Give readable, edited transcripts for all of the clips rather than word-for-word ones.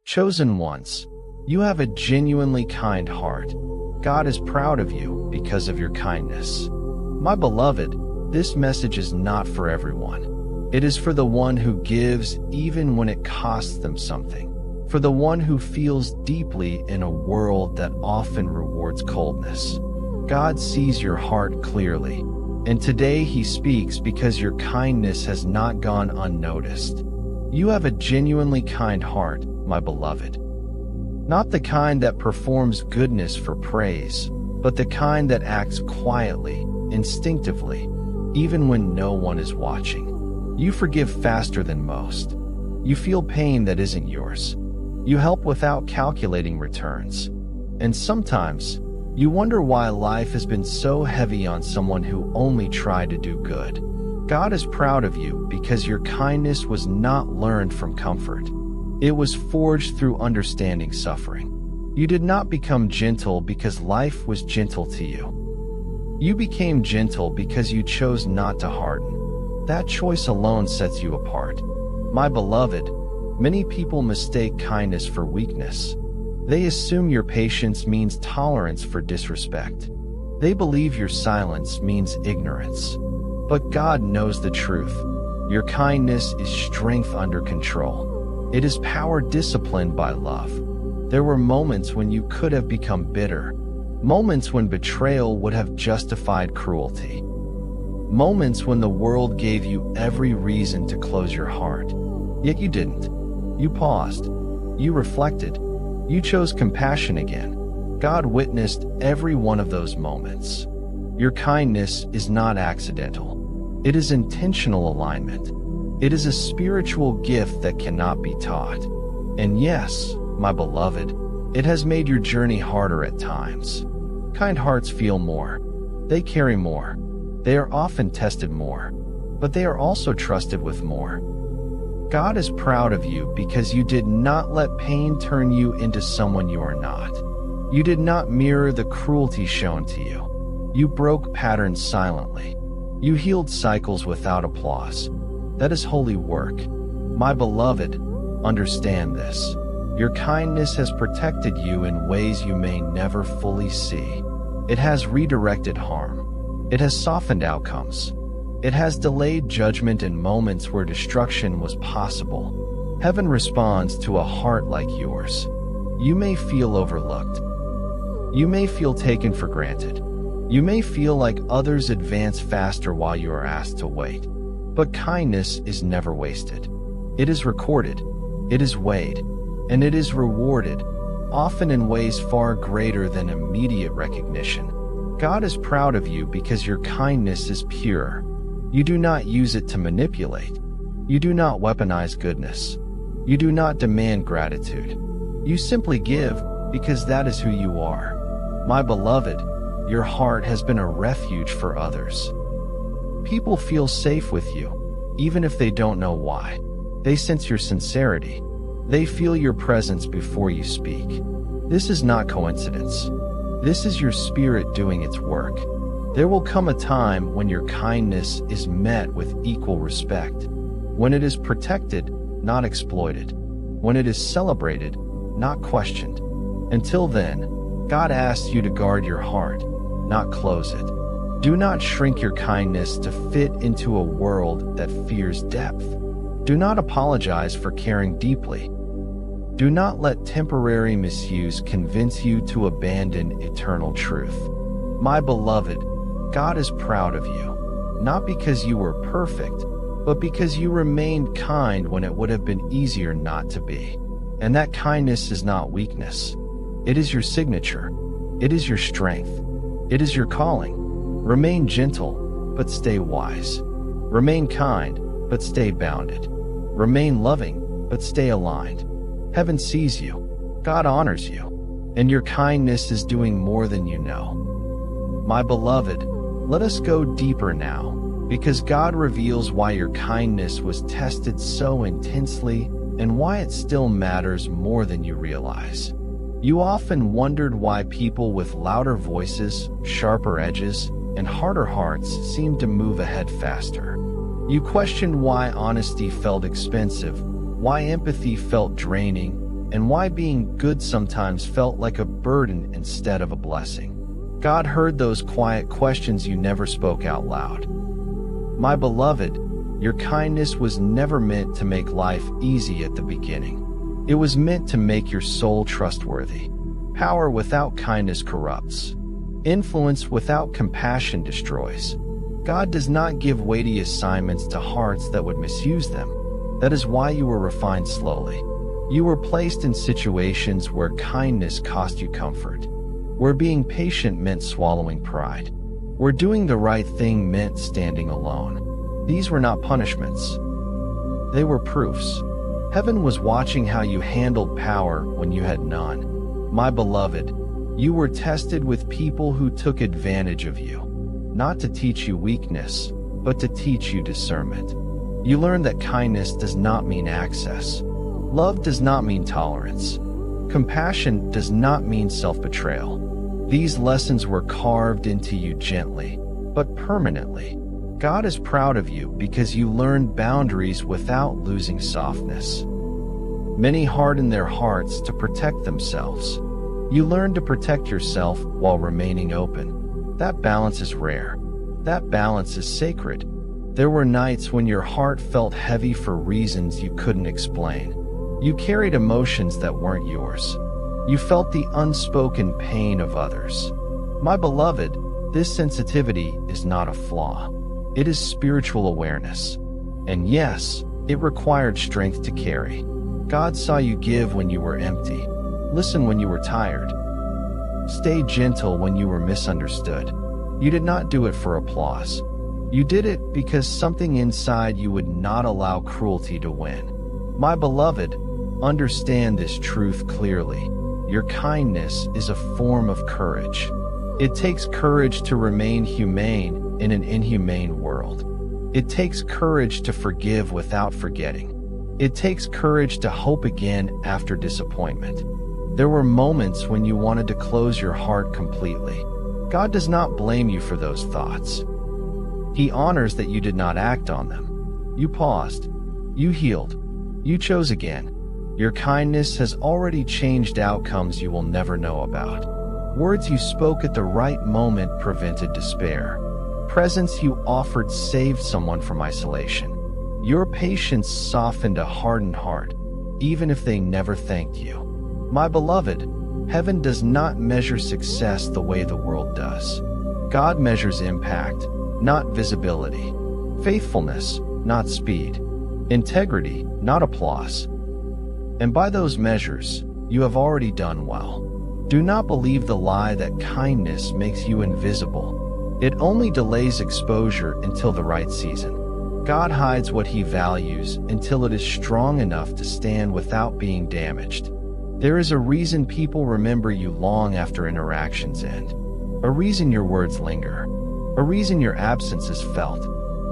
Chosen ones, you have a genuinely kind heart. God is proud of you because of your kindness. My beloved, this message is not for everyone. It is for the one who gives even when it costs them something. For the one who feels deeply in a world that often rewards coldness. God sees your heart clearly, and today He speaks because your kindness has not gone unnoticed. You have a genuinely kind heart, my beloved. Not the kind that performs goodness for praise, but the kind that acts quietly, instinctively, even when no one is watching. You forgive faster than most. You feel pain that isn't yours. You help without calculating returns. And sometimes, you wonder why life has been so heavy on someone who only tried to do good. God is proud of you because your kindness was not learned from comfort. It was forged through understanding suffering. You did not become gentle because life was gentle to you. You became gentle because you chose not to harden. That choice alone sets you apart. My beloved, many people mistake kindness for weakness. They assume your patience means tolerance for disrespect. They believe your silence means ignorance. But God knows the truth. Your kindness is strength under control. It is power disciplined by love. There were moments when you could have become bitter. Moments when betrayal would have justified cruelty. Moments when the world gave you every reason to close your heart. Yet you didn't. You paused. You reflected. You chose compassion again. God witnessed every one of those moments. Your kindness is not accidental. It is intentional alignment. It is a spiritual gift that cannot be taught. And yes, my beloved, it has made your journey harder at times. Kind hearts feel more. They carry more. They are often tested more. But they are also trusted with more. God is proud of you because you did not let pain turn you into someone you are not. You did not mirror the cruelty shown to you. You broke patterns silently. You healed cycles without applause. That is holy work. My beloved, understand this. Your kindness has protected you in ways you may never fully see. It has redirected harm. It has softened outcomes. It has delayed judgment in moments where destruction was possible. Heaven responds to a heart like yours. You may feel overlooked. You may feel taken for granted. You may feel like others advance faster while you are asked to wait. But kindness is never wasted. It is recorded. It is weighed. And it is rewarded, often in ways far greater than immediate recognition. God is proud of you because your kindness is pure. You do not use it to manipulate. You do not weaponize goodness. You do not demand gratitude. You simply give because that is who you are. My beloved, your heart has been a refuge for others. People feel safe with you, even if they don't know why. They sense your sincerity. They feel your presence before you speak. This is not coincidence. This is your spirit doing its work. There will come a time when your kindness is met with equal respect, when it is protected, not exploited, when it is celebrated, not questioned. Until then, God asks you to guard your heart, not close it. Do not shrink your kindness to fit into a world that fears depth. Do not apologize for caring deeply. Do not let temporary misuse convince you to abandon eternal truth. My beloved, God is proud of you, not because you were perfect, but because you remained kind when it would have been easier not to be. And that kindness is not weakness. It is your signature. It is your strength. It is your calling. Remain gentle, but stay wise. Remain kind, but stay bounded. Remain loving, but stay aligned. Heaven sees you. God honors you. And your kindness is doing more than you know. My beloved, let us go deeper now, because God reveals why your kindness was tested so intensely and why it still matters more than you realize. You often wondered why people with louder voices, sharper edges, and harder hearts seemed to move ahead faster. You questioned why honesty felt expensive, why empathy felt draining, and why being good sometimes felt like a burden instead of a blessing. God heard those quiet questions you never spoke out loud. My beloved, your kindness was never meant to make life easy at the beginning. It was meant to make your soul trustworthy. Power without kindness corrupts. Influence without compassion destroys. God does not give weighty assignments to hearts that would misuse them. That is why you were refined slowly. You were placed in situations where kindness cost you comfort, where being patient meant swallowing pride, where doing the right thing meant standing alone. These were not punishments. They were proofs. Heaven was watching how you handled power when you had none. My beloved, you were tested with people who took advantage of you, not to teach you weakness, but to teach you discernment. You learned that kindness does not mean access. Love does not mean tolerance. Compassion does not mean self-betrayal. These lessons were carved into you gently, but permanently. God is proud of you because you learned boundaries without losing softness. Many harden their hearts to protect themselves. You learn to protect yourself while remaining open. That balance is rare. That balance is sacred. There were nights when your heart felt heavy for reasons you couldn't explain. You carried emotions that weren't yours. You felt the unspoken pain of others. My beloved, this sensitivity is not a flaw. It is spiritual awareness. And yes, it required strength to carry. God saw you give when you were empty. Listen when you were tired. Stay gentle when you were misunderstood. You did not do it for applause. You did it because something inside you would not allow cruelty to win. My beloved, understand this truth clearly. Your kindness is a form of courage. It takes courage to remain humane in an inhumane world. It takes courage to forgive without forgetting. It takes courage to hope again after disappointment. There were moments when you wanted to close your heart completely. God does not blame you for those thoughts. He honors that you did not act on them. You paused. You healed. You chose again. Your kindness has already changed outcomes you will never know about. Words you spoke at the right moment prevented despair. Presence you offered saved someone from isolation. Your patience softened a hardened heart, even if they never thanked you. My beloved, heaven does not measure success the way the world does. God measures impact, not visibility. Faithfulness, not speed. Integrity, not applause. And by those measures, you have already done well. Do not believe the lie that kindness makes you invisible. It only delays exposure until the right season. God hides what he values until it is strong enough to stand without being damaged. There is a reason people remember you long after interactions end. A reason your words linger. A reason your absence is felt.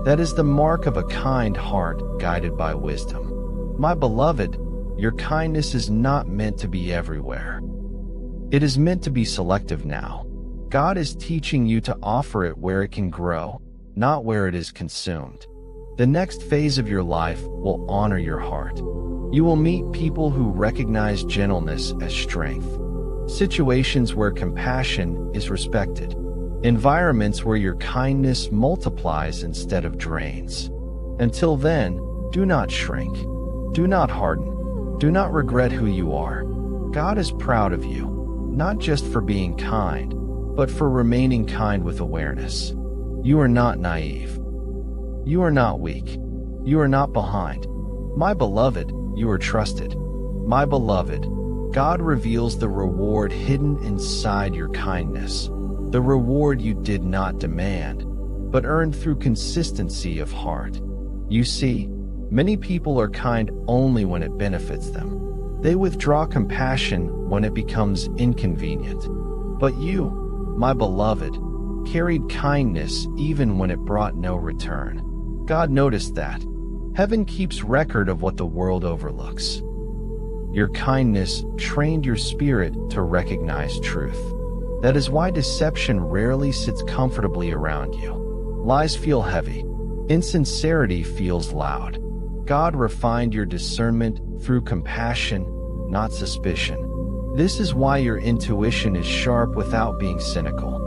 That is the mark of a kind heart guided by wisdom. My beloved, your kindness is not meant to be everywhere. It is meant to be selective now. God is teaching you to offer it where it can grow, not where it is consumed. The next phase of your life will honor your heart. You will meet people who recognize gentleness as strength. Situations where compassion is respected. Environments where your kindness multiplies instead of drains. Until then, do not shrink. Do not harden. Do not regret who you are. God is proud of you, not just for being kind, but for remaining kind with awareness. You are not naive. You are not weak. You are not behind. My beloved, you are trusted. My beloved, God reveals the reward hidden inside your kindness. The reward you did not demand, but earned through consistency of heart. You see, many people are kind only when it benefits them. They withdraw compassion when it becomes inconvenient. But you, my beloved, carried kindness even when it brought no return. God noticed that. Heaven keeps record of what the world overlooks. Your kindness trained your spirit to recognize truth. That is why deception rarely sits comfortably around you. Lies feel heavy. Insincerity feels loud. God refined your discernment through compassion, not suspicion. This is why your intuition is sharp without being cynical.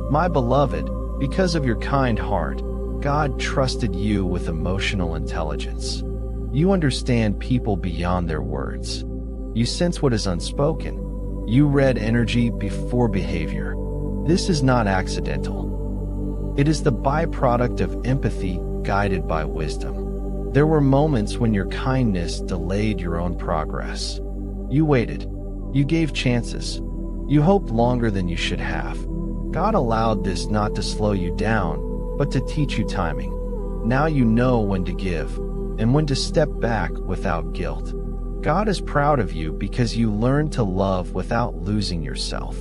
My beloved, because of your kind heart, God trusted you with emotional intelligence. You understand people beyond their words. You sense what is unspoken. You read energy before behavior. This is not accidental. It is the byproduct of empathy guided by wisdom. There were moments when your kindness delayed your own progress. You waited. You gave chances. You hoped longer than you should have. God allowed this not to slow you down, but to teach you timing. Now you know when to give and when to step back without guilt. God is proud of you because you learned to love without losing yourself.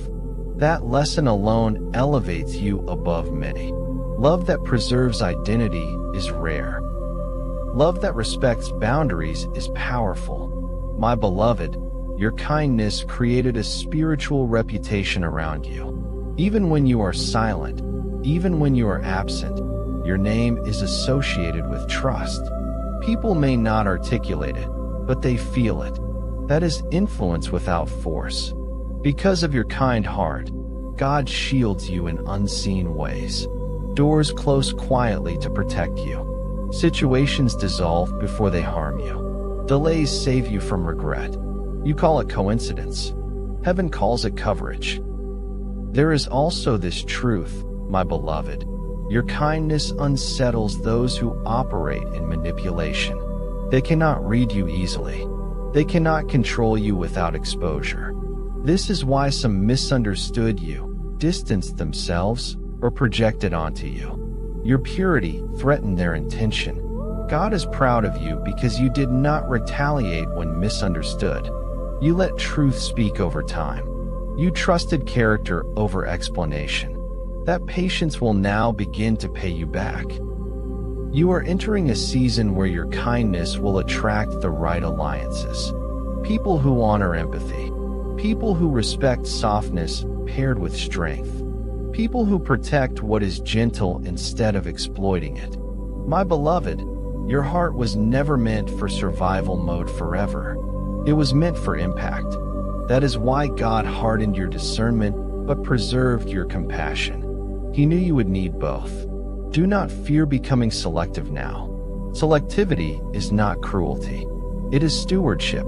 That lesson alone elevates you above many. Love that preserves identity is rare. Love that respects boundaries is powerful. My beloved, your kindness created a spiritual reputation around you. Even when you are silent, even when you are absent, your name is associated with trust. People may not articulate it, but they feel it. That is influence without force. Because of your kind heart, God shields you in unseen ways. Doors close quietly to protect you. Situations dissolve before they harm you. Delays save you from regret. You call it coincidence. Heaven calls it coverage. There is also this truth, my beloved. Your kindness unsettles those who operate in manipulation. They cannot read you easily. They cannot control you without exposure. This is why some misunderstood you, distanced themselves, or projected onto you. Your purity threatened their intention. God is proud of you because you did not retaliate when misunderstood. You let truth speak over time. You trusted character over explanation. That patience will now begin to pay you back. You are entering a season where your kindness will attract the right alliances. People who honor empathy. People who respect softness paired with strength. People who protect what is gentle instead of exploiting it. My beloved, your heart was never meant for survival mode forever. It was meant for impact. That is why God hardened your discernment but preserved your compassion. He knew you would need both. Do not fear becoming selective now. Selectivity is not cruelty. It is stewardship.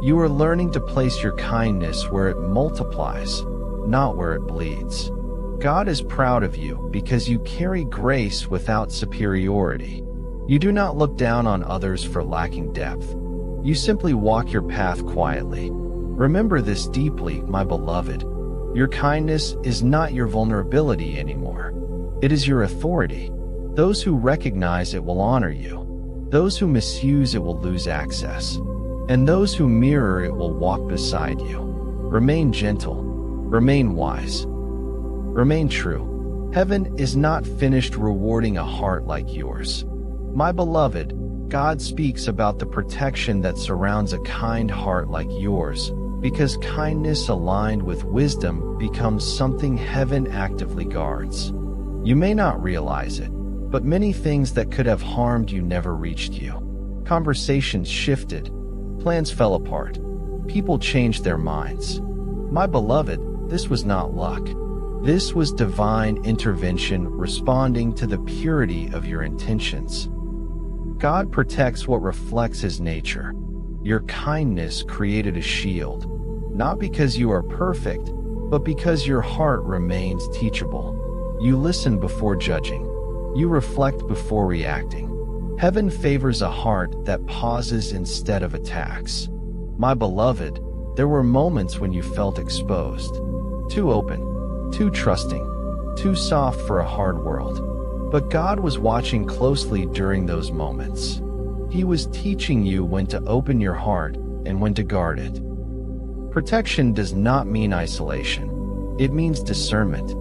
You are learning to place your kindness where it multiplies, not where it bleeds. God is proud of you because you carry grace without superiority. You do not look down on others for lacking depth. You simply walk your path quietly. Remember this deeply, my beloved. Your kindness is not your vulnerability anymore. It is your authority. Those who recognize it will honor you. Those who misuse it will lose access. And those who mirror it will walk beside you. Remain gentle. Remain wise. Remain true. Heaven is not finished rewarding a heart like yours. My beloved, God speaks about the protection that surrounds a kind heart like yours, because kindness aligned with wisdom becomes something heaven actively guards. You may not realize it, but many things that could have harmed you never reached you. Conversations shifted. Plans fell apart. People changed their minds. My beloved, this was not luck. This was divine intervention responding to the purity of your intentions. God protects what reflects His nature. Your kindness created a shield, not because you are perfect, but because your heart remains teachable. You listen before judging. You reflect before reacting. Heaven favors a heart that pauses instead of attacks. My beloved, there were moments when you felt exposed. Too open, too trusting, too soft for a hard world. But God was watching closely during those moments. He was teaching you when to open your heart and when to guard it. Protection does not mean isolation. It means discernment.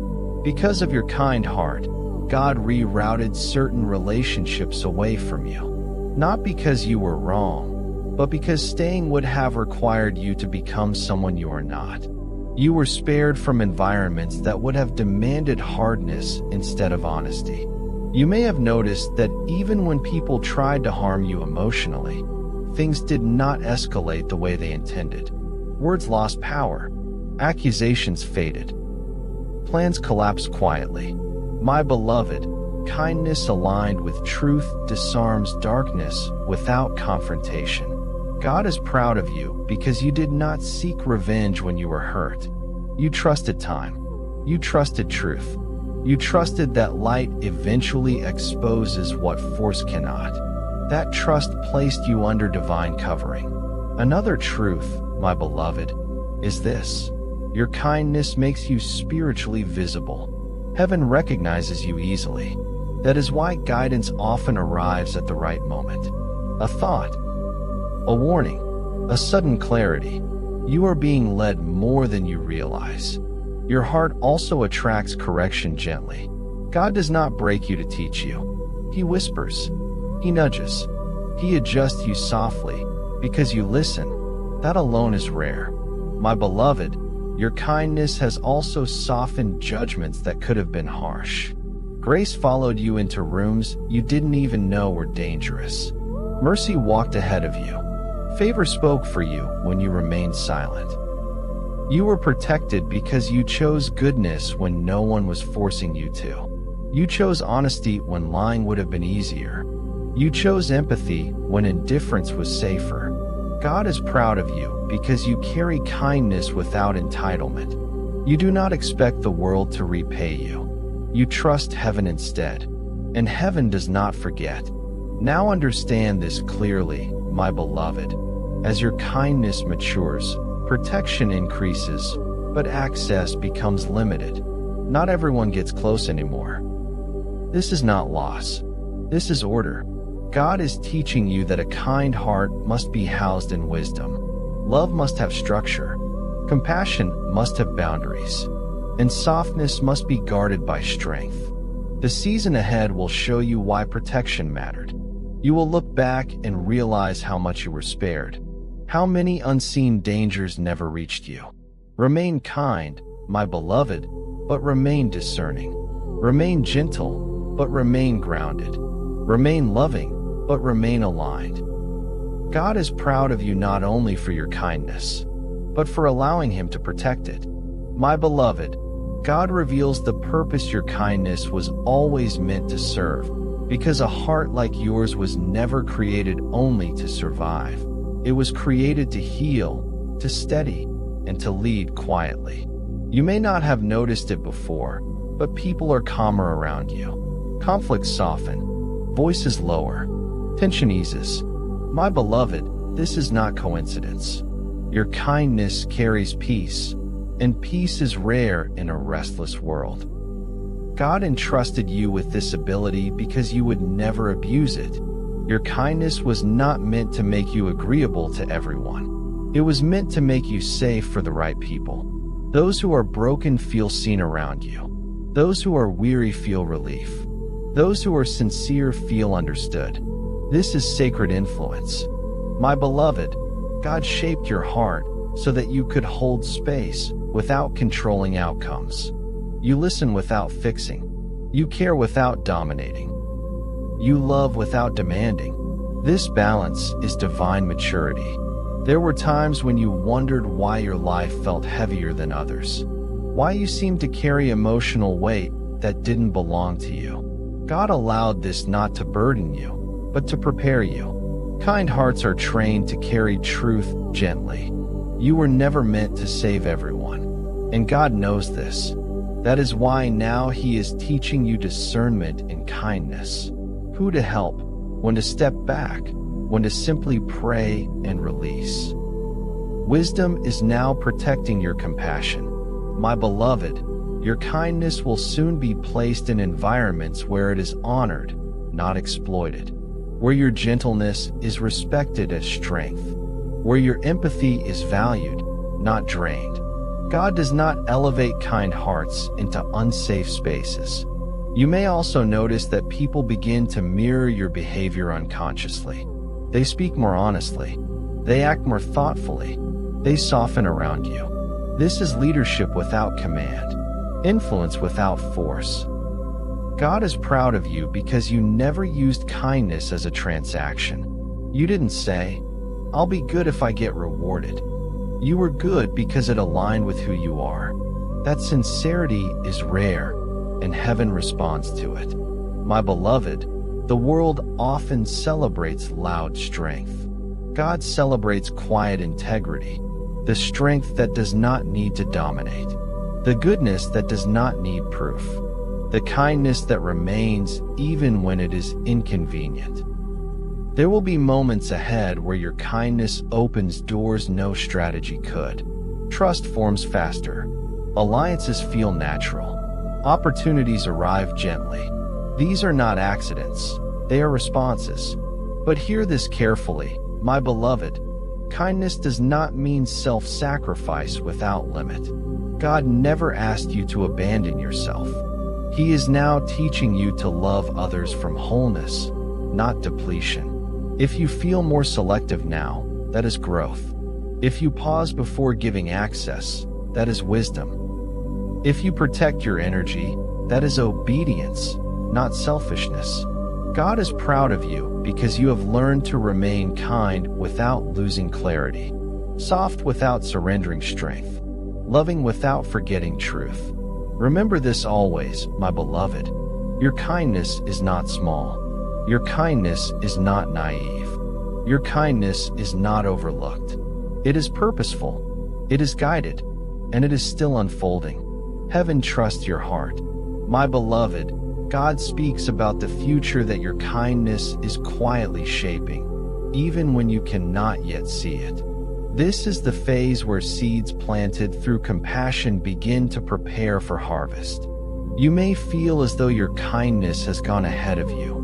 Because of your kind heart, God rerouted certain relationships away from you. Not because you were wrong, but because staying would have required you to become someone you are not. You were spared from environments that would have demanded hardness instead of honesty. You may have noticed that even when people tried to harm you emotionally, things did not escalate the way they intended. Words lost power. Accusations faded. Plans collapsed quietly. My beloved, kindness aligned with truth disarms darkness without confrontation. God is proud of you because you did not seek revenge when you were hurt. You trusted time. You trusted truth. You trusted that light eventually exposes what force cannot. That trust placed you under divine covering. Another truth, my beloved, is this: your kindness makes you spiritually visible. Heaven recognizes you easily. That is why guidance often arrives at the right moment. A thought, a warning, a sudden clarity. You are being led more than you realize. Your heart also attracts correction gently. God does not break you to teach you. He whispers. He nudges. He adjusts you softly because you listen. That alone is rare. My beloved, your kindness has also softened judgments that could have been harsh. Grace followed you into rooms you didn't even know were dangerous. Mercy walked ahead of you. Favor spoke for you when you remained silent. You were protected because you chose goodness when no one was forcing you to. You chose honesty when lying would have been easier. You chose empathy when indifference was safer. God is proud of you because you carry kindness without entitlement. You do not expect the world to repay you. You trust heaven instead. And heaven does not forget. Now understand this clearly, my beloved. As your kindness matures, protection increases, but access becomes limited. Not everyone gets close anymore. This is not loss. This is order. God is teaching you that a kind heart must be housed in wisdom. Love must have structure. Compassion must have boundaries. And softness must be guarded by strength. The season ahead will show you why protection mattered. You will look back and realize how much you were spared. How many unseen dangers never reached you. Remain kind, my beloved, but remain discerning. Remain gentle, but remain grounded. Remain loving, but remain aligned. God is proud of you not only for your kindness, but for allowing Him to protect it. My beloved, God reveals the purpose your kindness was always meant to serve, because a heart like yours was never created only to survive. It was created to heal, to steady, and to lead quietly. You may not have noticed it before, but people are calmer around you. Conflicts soften, voices lower, tension eases. My beloved, this is not coincidence. Your kindness carries peace, and peace is rare in a restless world. God entrusted you with this ability because you would never abuse it. Your kindness was not meant to make you agreeable to everyone. It was meant to make you safe for the right people. Those who are broken feel seen around you. Those who are weary feel relief. Those who are sincere feel understood. This is sacred influence. My beloved, God shaped your heart so that you could hold space without controlling outcomes. You listen without fixing. You care without dominating. You love without demanding. This balance is divine maturity. There were times when you wondered why your life felt heavier than others. Why you seemed to carry emotional weight that didn't belong to you. God allowed this not to burden you, but to prepare you. Kind hearts are trained to carry truth gently. You were never meant to save everyone. And God knows this. That is why now He is teaching you discernment and kindness. Who to help, when to step back, when to simply pray and release. Wisdom is now protecting your compassion. My beloved, your kindness will soon be placed in environments where it is honored, not exploited. Where your gentleness is respected as strength. Where your empathy is valued, not drained. God does not elevate kind hearts into unsafe spaces. You may also notice that people begin to mirror your behavior unconsciously. They speak more honestly. They act more thoughtfully. They soften around you. This is leadership without command, influence without force. God is proud of you because you never used kindness as a transaction. You didn't say, I'll be good if I get rewarded. You were good because it aligned with who you are. That sincerity is rare, and heaven responds to it. My beloved, the world often celebrates loud strength. God celebrates quiet integrity, the strength that does not need to dominate, the goodness that does not need proof, the kindness that remains even when it is inconvenient. There will be moments ahead where your kindness opens doors no strategy could. Trust forms faster. Alliances feel natural. Opportunities arrive gently. These are not accidents. They are responses. But hear this carefully, my beloved. Kindness does not mean self-sacrifice without limit. God never asked you to abandon yourself. He is now teaching you to love others from wholeness, not depletion. If you feel more selective now, that is growth. If you pause before giving access, that is wisdom. If you protect your energy, that is obedience, not selfishness. God is proud of you because you have learned to remain kind without losing clarity, soft without surrendering strength, loving without forgetting truth. Remember this always, my beloved. Your kindness is not small. Your kindness is not naive. Your kindness is not overlooked. It is purposeful. It is guided. And it is still unfolding. Heaven trusts your heart. My beloved, God speaks about the future that your kindness is quietly shaping, even when you cannot yet see it. This is the phase where seeds planted through compassion begin to prepare for harvest. You may feel as though your kindness has gone ahead of you,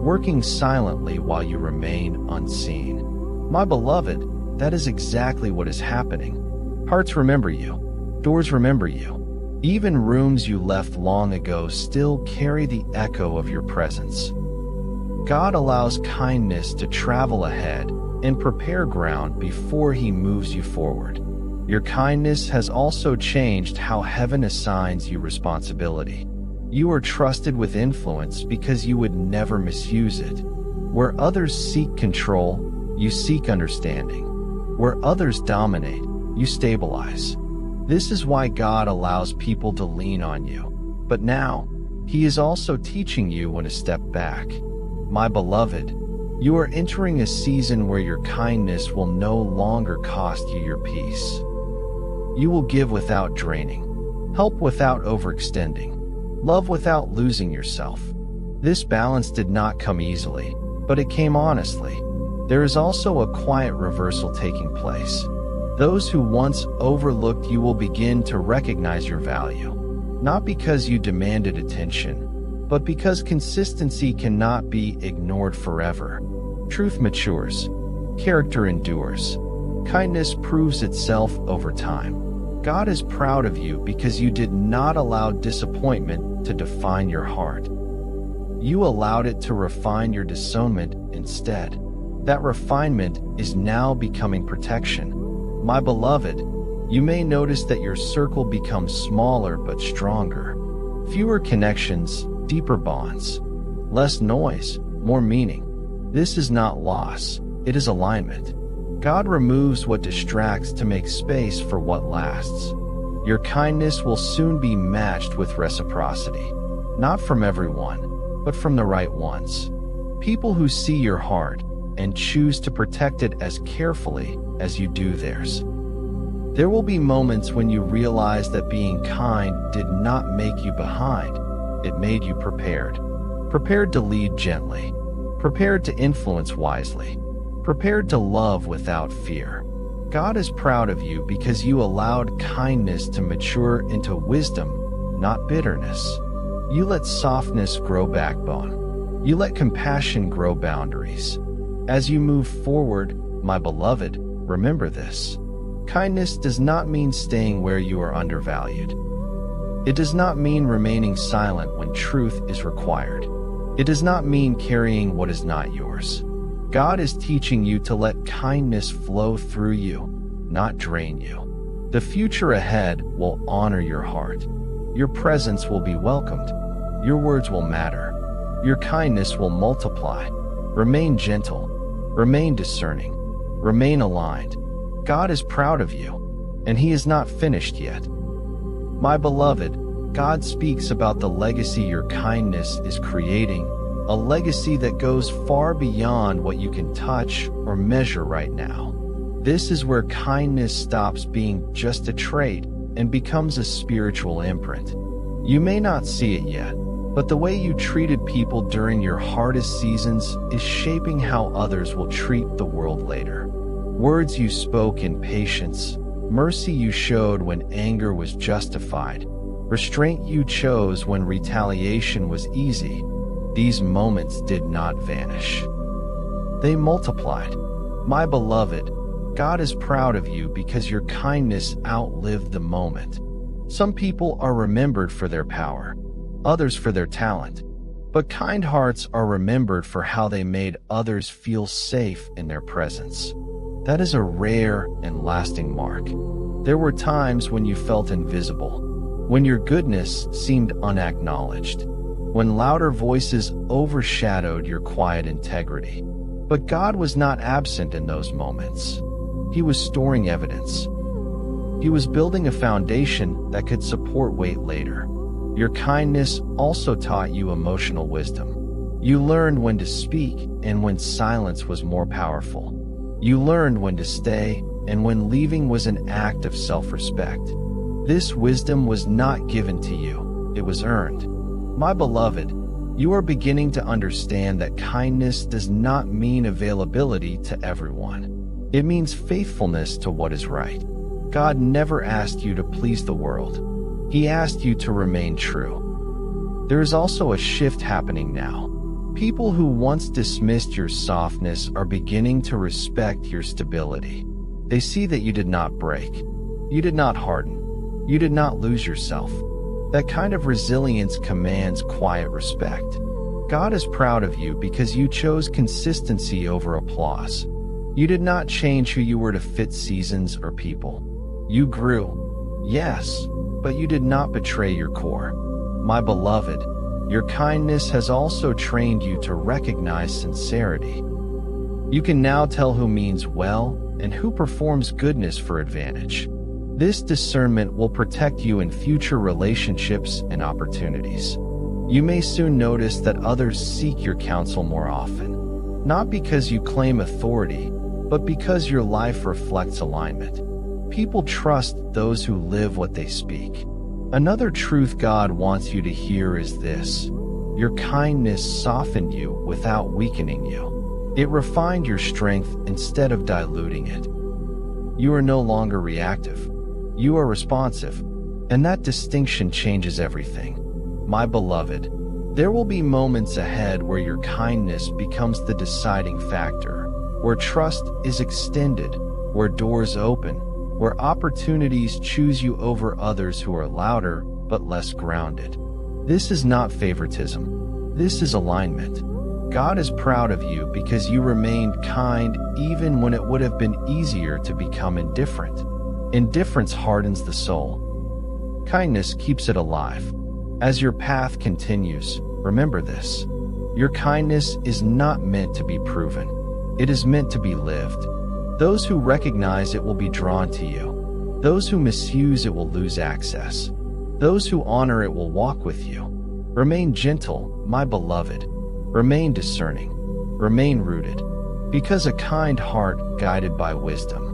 working silently while you remain unseen. My beloved, that is exactly what is happening. Hearts remember you. Doors remember you. Even rooms you left long ago still carry the echo of your presence. God allows kindness to travel ahead and prepare ground before He moves you forward. Your kindness has also changed how heaven assigns you responsibility. You are trusted with influence because you would never misuse it. Where others seek control, you seek understanding. Where others dominate, you stabilize. This is why God allows people to lean on you. But now, He is also teaching you when to step back. My beloved, you are entering a season where your kindness will no longer cost you your peace. You will give without draining, help without overextending, love without losing yourself. This balance did not come easily, but it came honestly. There is also a quiet reversal taking place. Those who once overlooked you will begin to recognize your value, not because you demanded attention, but because consistency cannot be ignored forever. Truth matures, character endures, kindness proves itself over time. God is proud of you because you did not allow disappointment to define your heart. You allowed it to refine your discernment instead. That refinement is now becoming protection. My beloved, you may notice that your circle becomes smaller but stronger. Fewer connections, deeper bonds. Less noise, more meaning. This is not loss, it is alignment. God removes what distracts to make space for what lasts. Your kindness will soon be matched with reciprocity, not from everyone, but from the right ones. People who see your heart and choose to protect it as carefully as you do theirs. There will be moments when you realize that being kind did not make you behind, it made you prepared. Prepared to lead gently, prepared to influence wisely, prepared to love without fear. God is proud of you because you allowed kindness to mature into wisdom, not bitterness. You let softness grow backbone. You let compassion grow boundaries. As you move forward, my beloved, remember this. Kindness does not mean staying where you are undervalued. It does not mean remaining silent when truth is required. It does not mean carrying what is not yours. God is teaching you to let kindness flow through you, not drain you. The future ahead will honor your heart. Your presence will be welcomed. Your words will matter. Your kindness will multiply. Remain gentle. Remain discerning. Remain aligned. God is proud of you, and He is not finished yet. My beloved, God speaks about the legacy your kindness is creating, a legacy that goes far beyond what you can touch or measure right now. This is where kindness stops being just a trait and becomes a spiritual imprint. You may not see it yet, but the way you treated people during your hardest seasons is shaping how others will treat the world later. Words you spoke in patience, mercy you showed when anger was justified, restraint you chose when retaliation was easy, these moments did not vanish. They multiplied. My beloved, God is proud of you because your kindness outlived the moment. Some people are remembered for their power, others for their talent, but kind hearts are remembered for how they made others feel safe in their presence. That is a rare and lasting mark. There were times when you felt invisible, when your goodness seemed unacknowledged, when louder voices overshadowed your quiet integrity. But God was not absent in those moments. He was storing evidence. He was building a foundation that could support weight later. Your kindness also taught you emotional wisdom. You learned when to speak and when silence was more powerful. You learned when to stay and when leaving was an act of self-respect. This wisdom was not given to you, it was earned. My beloved, you are beginning to understand that kindness does not mean availability to everyone. It means faithfulness to what is right. God never asked you to please the world. He asked you to remain true. There is also a shift happening now. People who once dismissed your softness are beginning to respect your stability. They see that you did not break. You did not harden. You did not lose yourself. That kind of resilience commands quiet respect. God is proud of you because you chose consistency over applause. You did not change who you were to fit seasons or people. You grew, yes, but you did not betray your core. My beloved, your kindness has also trained you to recognize sincerity. You can now tell who means well and who performs goodness for advantage. This discernment will protect you in future relationships and opportunities. You may soon notice that others seek your counsel more often, not because you claim authority, but because your life reflects alignment. People trust those who live what they speak. Another truth God wants you to hear is this: your kindness softened you without weakening you. It refined your strength instead of diluting it. You are no longer reactive. You are responsive, and that distinction changes everything. My beloved, there will be moments ahead where your kindness becomes the deciding factor, where trust is extended, where doors open, where opportunities choose you over others who are louder but less grounded. This is not favoritism. This is alignment. God is proud of you because you remained kind even when it would have been easier to become indifferent. Indifference hardens the soul. Kindness keeps it alive. As your path continues, remember this: your kindness is not meant to be proven. It is meant to be lived. Those who recognize it will be drawn to you. Those who misuse it will lose access. Those who honor it will walk with you. Remain gentle, my beloved. Remain discerning. Remain rooted. Because a kind heart guided by wisdom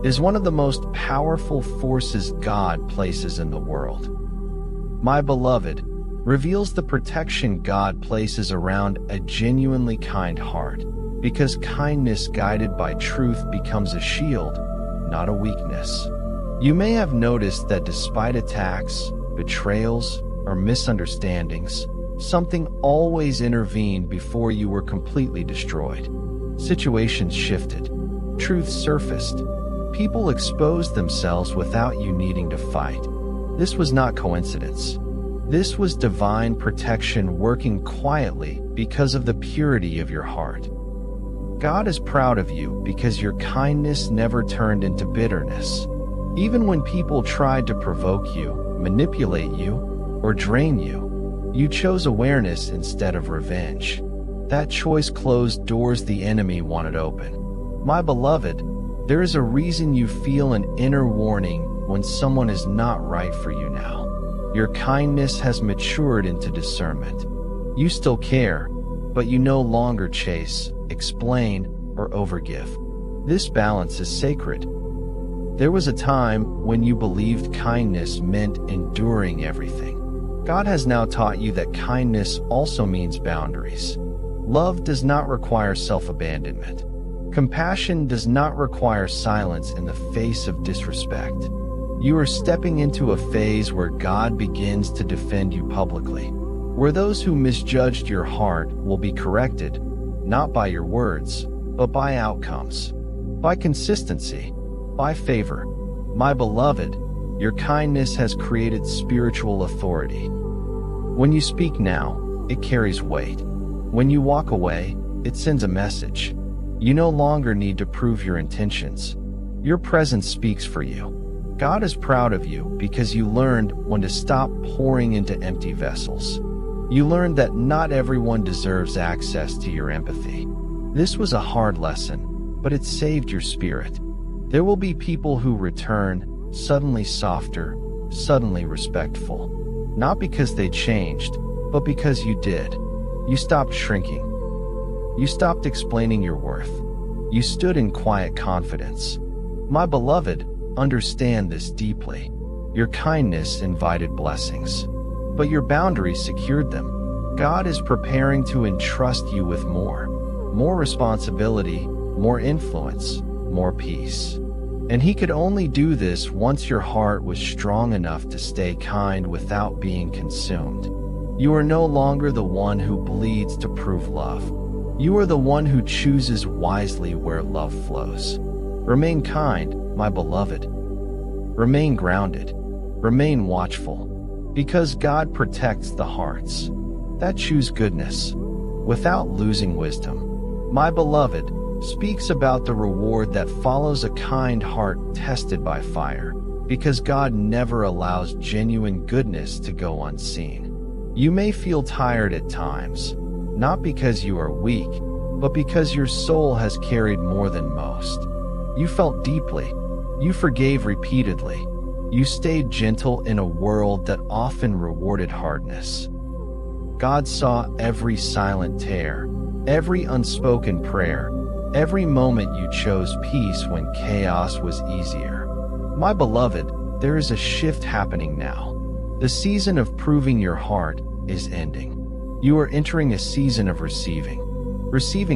is one of the most powerful forces God places in the world. My beloved, reveals the protection God places around a genuinely kind heart, because kindness guided by truth becomes a shield, not a weakness. You may have noticed that despite attacks, betrayals, or misunderstandings, something always intervened before you were completely destroyed. Situations shifted. Truth surfaced. People exposed themselves without you needing to fight. This was not coincidence. This was divine protection working quietly because of the purity of your heart. God is proud of you because your kindness never turned into bitterness. Even when people tried to provoke you, manipulate you, or drain you, you chose awareness instead of revenge. That choice closed doors the enemy wanted open. My beloved, There is a reason you feel an inner warning when someone is not right for you now. Your kindness has matured into discernment. You still care, but you no longer chase, explain, or overgive. This balance is sacred. There was a time when you believed kindness meant enduring everything. God has now taught you that kindness also means boundaries. Love does not require self-abandonment. Compassion does not require silence in the face of disrespect. You are stepping into a phase where God begins to defend you publicly, where those who misjudged your heart will be corrected, not by your words, but by outcomes, by consistency, by favor. My beloved, your kindness has created spiritual authority. When you speak now, it carries weight. When you walk away, it sends a message. You no longer need to prove your intentions. Your presence speaks for you. God is proud of you because you learned when to stop pouring into empty vessels. You learned that not everyone deserves access to your empathy. This was a hard lesson, but it saved your spirit. There will be people who return, suddenly softer, suddenly respectful. Not because they changed, but because you did. You stopped shrinking. You stopped explaining your worth. You stood in quiet confidence. My beloved, understand this deeply. Your kindness invited blessings, but your boundaries secured them. God is preparing to entrust you with more responsibility, more influence, more peace. And He could only do this once your heart was strong enough to stay kind without being consumed. You are no longer the one who bleeds to prove love. You are the one who chooses wisely where love flows. Remain kind, my beloved. Remain grounded. Remain watchful. Because God protects the hearts that choose goodness without losing wisdom. My beloved speaks about the reward that follows a kind heart tested by fire, because God never allows genuine goodness to go unseen. You may feel tired at times, not because you are weak, but because your soul has carried more than most. You felt deeply. You forgave repeatedly. You stayed gentle in a world that often rewarded hardness. God saw every silent tear, every unspoken prayer, every moment you chose peace when chaos was easier. My beloved, there is a shift happening now. The season of proving your heart is ending. You are entering a season of receiving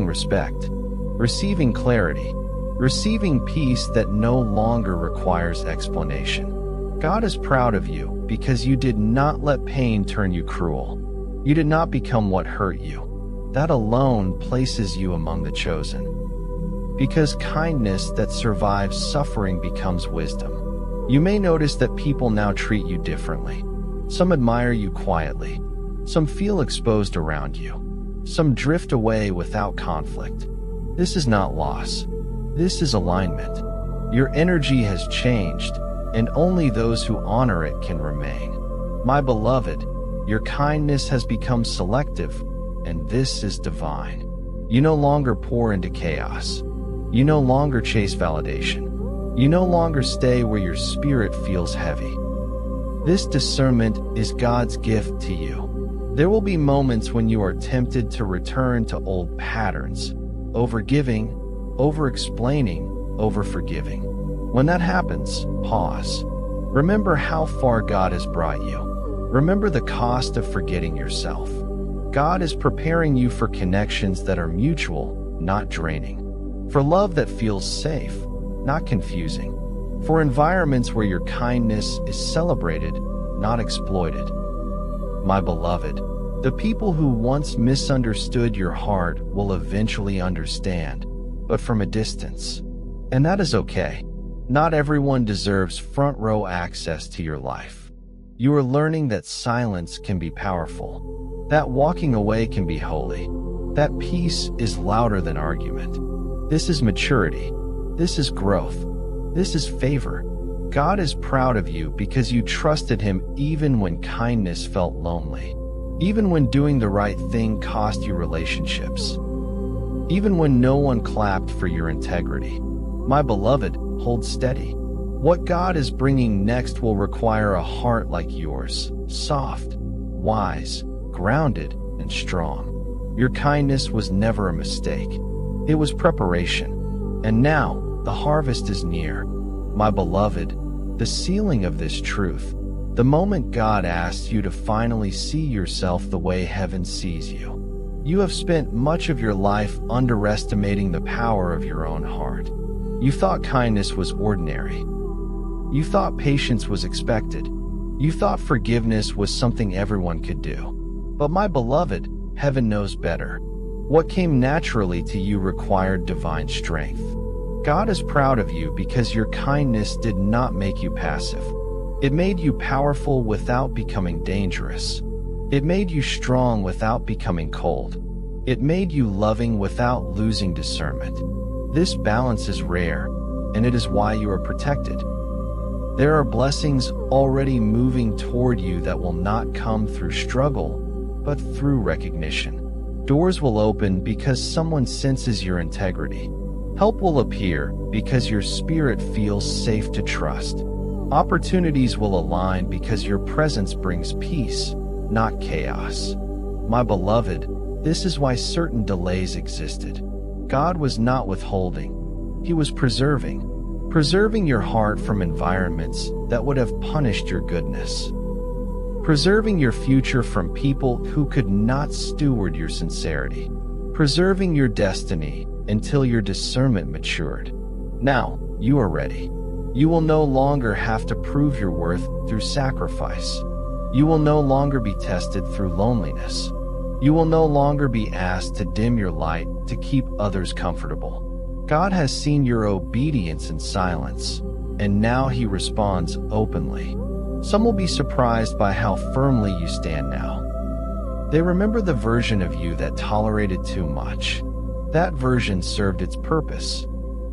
respect, receiving clarity, receiving peace that no longer requires explanation. God is proud of you because you did not let pain turn you cruel. You did not become what hurt you. That alone places you among the chosen. Because kindness that survives suffering becomes wisdom. You may notice that people now treat you differently. Some admire you quietly. Some feel exposed around you. Some drift away without conflict. This is not loss. This is alignment. Your energy has changed, and only those who honor it can remain. My beloved, your kindness has become selective, and this is divine. You no longer pour into chaos. You no longer chase validation. You no longer stay where your spirit feels heavy. This discernment is God's gift to you. There will be moments when you are tempted to return to old patterns, overgiving, over-explaining, over-forgiving. When that happens, pause. Remember how far God has brought you. Remember the cost of forgetting yourself. God is preparing you for connections that are mutual, not draining. For love that feels safe, not confusing. For environments where your kindness is celebrated, not exploited. My beloved, the people who once misunderstood your heart will eventually understand, but from a distance. And that is okay. Not everyone deserves front-row access to your life. You are learning that silence can be powerful, that walking away can be holy, that peace is louder than argument. This is maturity. This is growth. This is favor. God is proud of you because you trusted Him even when kindness felt lonely, even when doing the right thing cost you relationships, even when no one clapped for your integrity. My beloved, hold steady. What God is bringing next will require a heart like yours, soft, wise, grounded, and strong. Your kindness was never a mistake. It was preparation. And now, the harvest is near. My beloved, the sealing of this truth, the moment God asks you to finally see yourself the way heaven sees you. You have spent much of your life underestimating the power of your own heart. You thought kindness was ordinary. You thought patience was expected. You thought forgiveness was something everyone could do. But my beloved, heaven knows better. What came naturally to you required divine strength. God is proud of you because your kindness did not make you passive. It made you powerful without becoming dangerous. It made you strong without becoming cold. It made you loving without losing discernment. This balance is rare, and it is why you are protected. There are blessings already moving toward you that will not come through struggle, but through recognition. Doors will open because someone senses your integrity. Help will appear because your spirit feels safe to trust. Opportunities will align because your presence brings peace, not chaos. My beloved, this is why certain delays existed. God was not withholding. He was preserving your heart from environments that would have punished your goodness. Preserving your future from people who could not steward your sincerity. Preserving your destiny until your discernment matured. Now, you are ready. You will no longer have to prove your worth through sacrifice. You will no longer be tested through loneliness. You will no longer be asked to dim your light to keep others comfortable. God has seen your obedience in silence, and now He responds openly. Some will be surprised by how firmly you stand now. They remember the version of you that tolerated too much. That version served its purpose.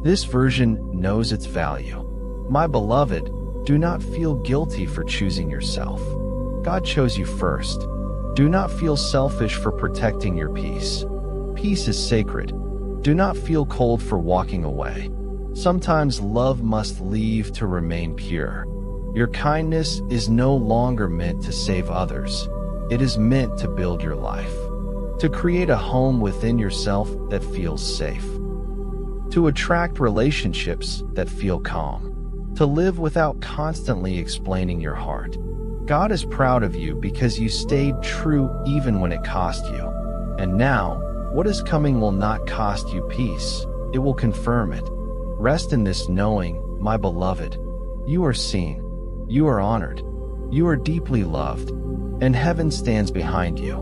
This version knows its value. My beloved, do not feel guilty for choosing yourself. God chose you first. Do not feel selfish for protecting your peace. Peace is sacred. Do not feel cold for walking away. Sometimes love must leave to remain pure. Your kindness is no longer meant to save others. It is meant to build your life. To create a home within yourself that feels safe. To attract relationships that feel calm. To live without constantly explaining your heart. God is proud of you because you stayed true even when it cost you. And now, what is coming will not cost you peace. It will confirm it. Rest in this knowing, my beloved. You are seen. You are honored. You are deeply loved. And heaven stands behind you.